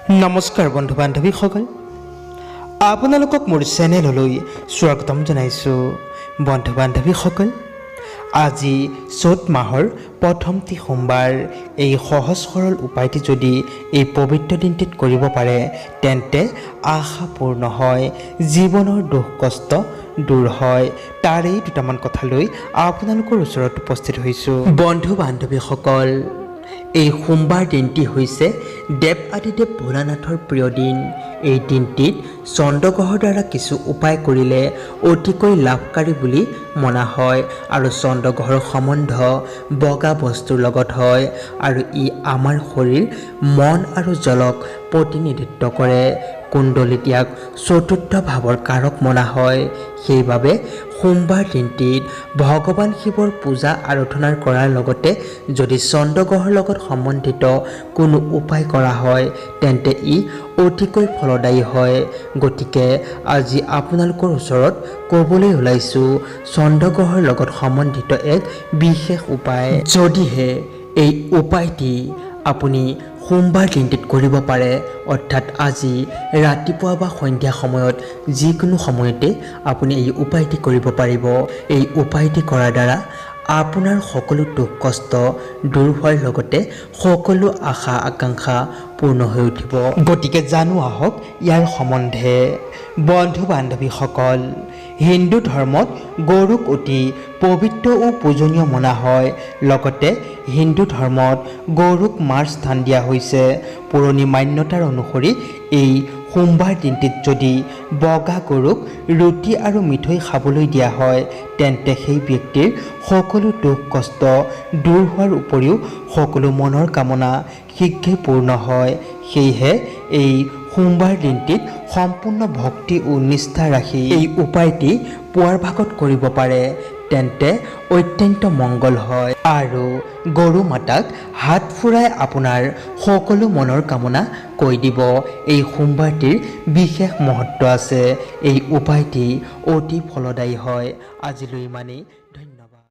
নমস্কাৰ বন্ধু বান্ধৱীসকল, আপোনালোকক মোৰ চেনেললৈ স্বাগতম জনাইছোঁ। বন্ধু বান্ধৱীসকল, আজি চ'ত মাহৰ প্ৰথমটি সোমবাৰ। এই সহজ সৰল উপায়টি যদি এই পবিত্ৰ দিনটিত কৰিব পাৰে তেন্তে আশা পূৰ্ণ হয়, জীৱনৰ দুখ কষ্ট দূৰ হয়। তাৰেই দুটামান কথা লৈ আপোনালোকৰ ওচৰত উপস্থিত হৈছোঁ। বন্ধু বান্ধৱীসকল, এই সোমবাৰ দিনটি হৈছে দেৱ আদিদেৱ ভোলানাথৰ প্ৰিয় দিন। এই দিনটিত চন্দ্ৰগ্ৰহৰ দ্বাৰা কিছু উপায় কৰিলে অতিকৈ লাভকাৰী বুলি মনা হয় আৰু চন্দ্ৰগ্ৰহৰ সম্বন্ধ বগা বস্তুৰ লগত হয় আৰু ই আমাৰ শৰীৰ, মন আৰু জলক প্ৰতিনিধিত্ব কৰে। কুণ্ডলীত ইয়াক চতুৰ্থ ভাৱৰ কাৰক মনা হয়। সেইবাবে সোমবাৰ দিনটিত ভগৱান শিৱৰ পূজা আৰাধনা কৰাৰ লগতে যদি চন্দ্ৰগ্ৰহৰ লগত সম্বন্ধিত কোনো উপায় কৰা হয় তেন্তে ই অতিকৈ ফলদায়ী হয়। গতিকে আজি আপোনালোকৰ ওচৰত ক'বলৈ ওলাইছোঁ চন্দ্ৰগ্ৰহৰ লগত সম্বন্ধিত এক বিশেষ উপায়। যদিহে এই উপায়টি আপুনি সোমবাৰ দিনটিত কৰিব পাৰে, অৰ্থাৎ আজি ৰাতিপুৱা বা সন্ধিয়া সময়ত যিকোনো সময়তে আপুনি এই উপায়টি কৰিব পাৰিব। এই উপায়টি কৰাৰ দ্বাৰা আপোনাৰ সকলো দুখ কষ্ট দূৰ হোৱাৰ লগতে সকলো আশা আকাংক্ষা পূৰ্ণ হৈ উঠিব। গতিকে জানো আহক ইয়াৰ সম্বন্ধে। বন্ধু বান্ধৱীসকল, হিন্দু ধৰ্মত গৰুক অতি পবিত্ৰ ও পূজনীয় মনা হয়। লগতে হিন্দু ধৰ্মত গৰুক মাৰ স্থান দিয়া হৈছে। পুৰণি মান্যতাৰ অনুসৰি এই সোমবাৰ দিনটিত যদি বগা গৰুক ৰুটি আৰু মিঠৈ খাবলৈ দিয়া হয় তেন্তে সেই ব্যক্তিৰ সকলো দুখ কষ্ট দূৰ হোৱাৰ উপৰিও সকলো মনৰ কামনা শীঘ্ৰেই পূৰ্ণ হয়। সেয়েহে এই সোমবাৰ দিনটিত সম্পূৰ্ণ ভক্তি ও নিষ্ঠা ৰাখি এই উপায়টি পুৱাৰ ভাগত কৰিব পাৰে তেন্তে অত্যন্ত মংগল হয় আৰু গৰু মাতাক হাত ফুৰাই আপোনাৰ সকলো মনৰ কামনা কৈ দিব। এই সোমবাৰটিৰ বিশেষ মহত্ব আছে। এই উপায়টি অতি ফলদায়ী হয়। আজিলৈ ইমানেই। ধন্যবাদ।